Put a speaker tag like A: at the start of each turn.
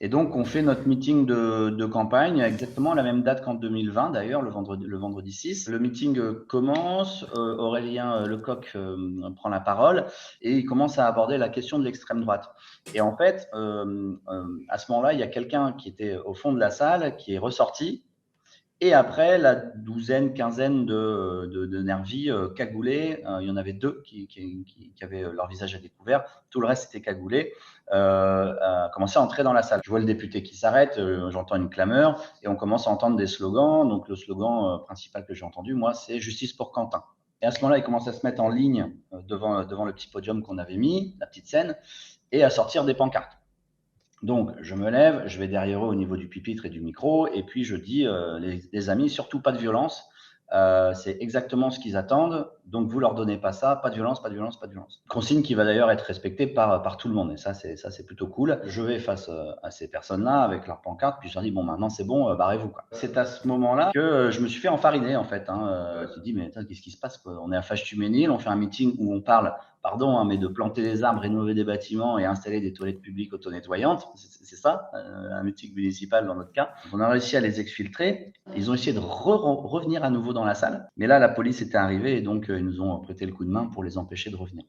A: Et donc, on fait notre meeting de campagne à exactement la même date qu'en 2020, d'ailleurs, le vendredi 6. Le meeting commence, Aurélien Lecoq prend la parole et il commence à aborder la question de l'extrême droite. Et en fait, à ce moment-là, il y a quelqu'un qui était au fond de la salle qui est ressorti. Et après, la douzaine, quinzaine de nervis cagoulés, il y en avait deux qui avaient leur visage à découvert, tout le reste était cagoulé, a commencé à entrer dans la salle. Je vois le député qui s'arrête, j'entends une clameur et on commence à entendre des slogans. Donc le slogan principal que j'ai entendu, moi, c'est Justice pour Quentin. Et à ce moment-là, ils commencent à se mettre en ligne devant le petit podium qu'on avait mis, la petite scène, et à sortir des pancartes. Donc, je me lève, je vais derrière eux au niveau du pupitre et du micro, et puis je dis, les amis, surtout pas de violence. C'est exactement ce qu'ils attendent. Donc, vous leur donnez pas ça, pas de violence, pas de violence, pas de violence. Consigne qui va d'ailleurs être respectée par tout le monde. Et ça, c'est plutôt cool. Je vais face à ces personnes-là avec leur pancarte, puis je leur dis, bon, maintenant c'est bon, barrez-vous, quoi. C'est à ce moment-là que je me suis fait enfariner, en fait. Je me suis dit, mais attends, qu'est-ce qui se passe, quoi? On est à Fâche-Tuménil, on fait un meeting où on parle, pardon, mais de planter des arbres, rénover des bâtiments et installer des toilettes publiques auto-nettoyantes. C'est ça, un meeting municipal dans notre cas. On a réussi à les exfiltrer. Ils ont essayé de revenir à nouveau dans la salle. Mais là, la police était arrivée et donc ils nous ont prêté le coup de main pour les empêcher de revenir.